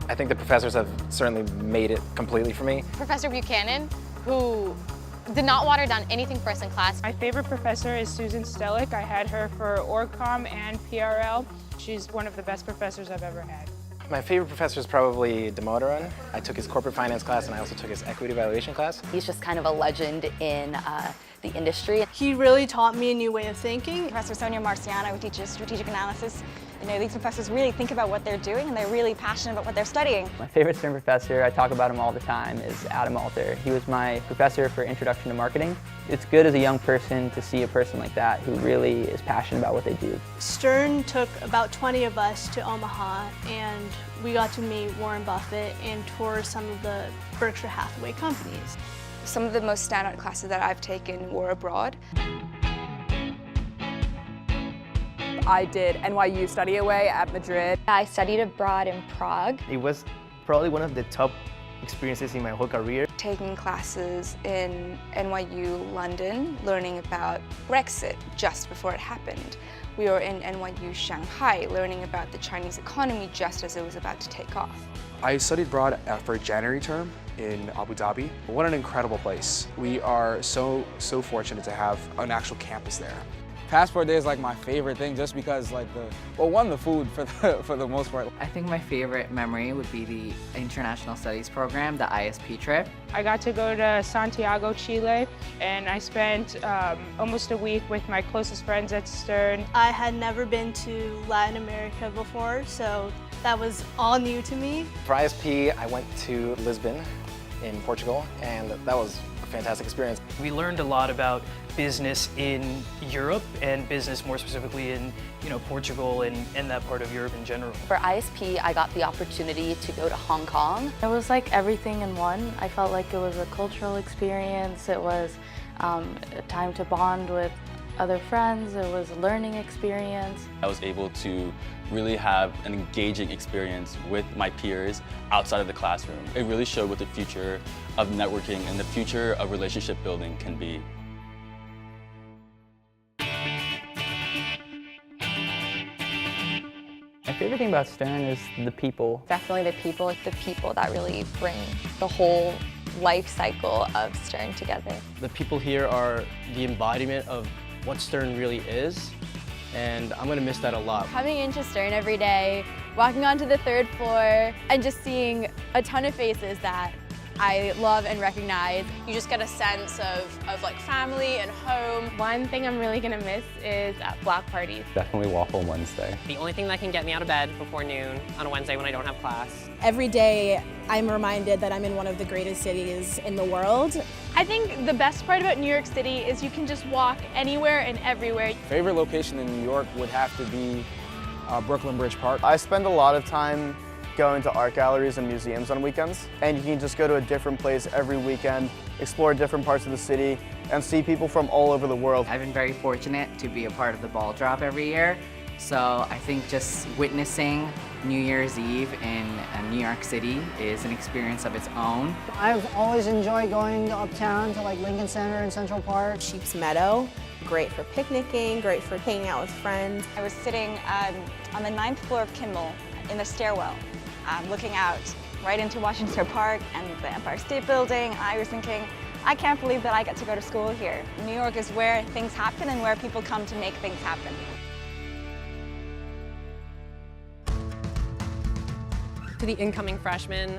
I think the professors have certainly made it completely for me. Professor Buchanan, who did not water down anything for us in class. My favorite professor is Susan Stellick. I had her for OrgComm and PRL. She's one of the best professors I've ever had. My favorite professor is probably Damodaran. I took his corporate finance class and I also took his equity evaluation class. He's just kind of a legend in the industry. He really taught me a new way of thinking. Professor Sonia Marciano, who teaches strategic analysis. You know, these professors really think about what they're doing and they're really passionate about what they're studying. My favorite Stern professor, I talk about him all the time, is Adam Alter. He was my professor for Introduction to Marketing. It's good as a young person to see a person like that who really is passionate about what they do. Stern took about 20 of us to Omaha and we got to meet Warren Buffett and tour some of the Berkshire Hathaway companies. Some of the most standout classes that I've taken were abroad. I did NYU Study Away at Madrid. I studied abroad in Prague. It was probably one of the top experiences in my whole career. Taking classes in NYU London, learning about Brexit just before it happened. We were in NYU Shanghai, learning about the Chinese economy just as it was about to take off. I studied abroad for a January term in Abu Dhabi. What an incredible place. We are so fortunate to have an actual campus there. Passport Day is like my favorite thing just because like the food for the most part. I think my favorite memory would be the International Studies program, the ISP trip. I got to go to Santiago, Chile, and I spent almost a week with my closest friends at Stern. I had never been to Latin America before, so that was all new to me. For ISP, I went to Lisbon in Portugal, and that was a fantastic experience. We learned a lot about business in Europe and business more specifically in Portugal and that part of Europe in general. For ISP, I got the opportunity to go to Hong Kong. It was like everything in one. I felt like it was a cultural experience. It was a time to bond with other friends. It was a learning experience. I was able to really have an engaging experience with my peers outside of the classroom. It really showed what the future of networking and the future of relationship building can be. My favorite thing about Stern is the people. Definitely the people that really bring the whole life cycle of Stern together. The people here are the embodiment of what Stern really is, and I'm going to miss that a lot. Coming into Stern every day, walking onto the 3rd floor, and just seeing a ton of faces that I love and recognize. You just get a sense of like family and home. One thing I'm really gonna miss is block parties. Definitely Waffle Wednesday. The only thing that can get me out of bed before noon on a Wednesday when I don't have class. Every day I'm reminded that I'm in one of the greatest cities in the world. I think the best part about New York City is you can just walk anywhere and everywhere. Favorite location in New York would have to be Brooklyn Bridge Park. I spend a lot of time going to art galleries and museums on weekends, and you can just go to a different place every weekend, explore different parts of the city, and see people from all over the world. I've been very fortunate to be a part of the ball drop every year, so I think just witnessing New Year's Eve in New York City is an experience of its own. I've always enjoyed going uptown to like Lincoln Center and Central Park. Sheep's Meadow, great for picnicking, great for hanging out with friends. I was sitting on the 9th floor of Kimmel in the stairwell, looking out right into Washington Square Park and the Empire State Building. I was thinking, I can't believe that I get to go to school here. New York is where things happen and where people come to make things happen. To the incoming freshmen,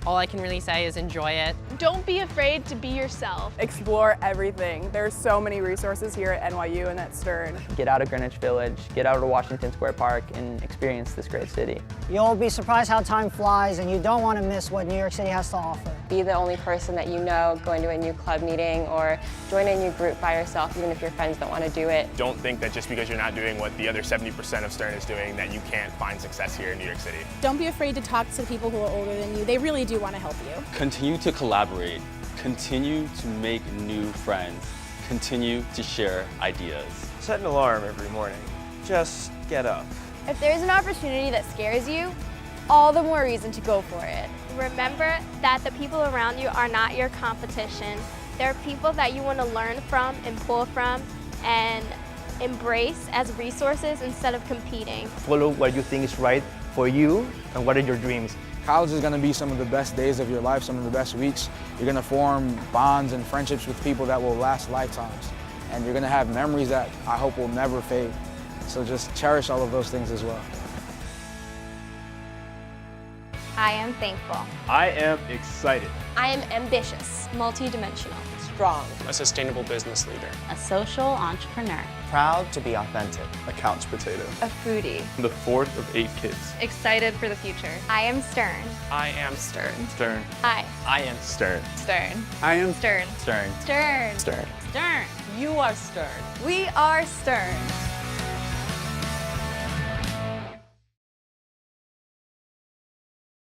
all I can really say is enjoy it. Don't be afraid to be yourself. Explore everything. There's so many resources here at NYU and at Stern. Get out of Greenwich Village, get out of Washington Square Park, and experience this great city. You'll be surprised how time flies, and you don't want to miss what New York City has to offer. Be the only person that you know going to a new club meeting or join a new group by yourself, even if your friends don't want to do it. Don't think that just because you're not doing what the other 70% of Stern is doing that you can't find success here in New York City. Don't be afraid to talk to people who are older than you. They really do want to help you. Continue to collaborate, continue to make new friends, continue to share ideas. Set an alarm every morning. Just get up. If there's an opportunity that scares you, all the more reason to go for it. Remember that the people around you are not your competition. They're people that you want to learn from and pull from and embrace as resources instead of competing. Follow what you think is right for you and what are your dreams. College is going to be some of the best days of your life, some of the best weeks. You're going to form bonds and friendships with people that will last lifetimes. And you're going to have memories that I hope will never fade. So just cherish all of those things as well. I am thankful. I am excited. I am ambitious, multidimensional, strong, a sustainable business leader, a social entrepreneur, proud to be authentic, a couch potato, a foodie, the fourth of 8 kids, excited for the future. I am Stern. I am Stern. Stern. I am Stern. Stern. I am Stern. Stern. Stern. Stern. Stern. You are Stern. We are Stern.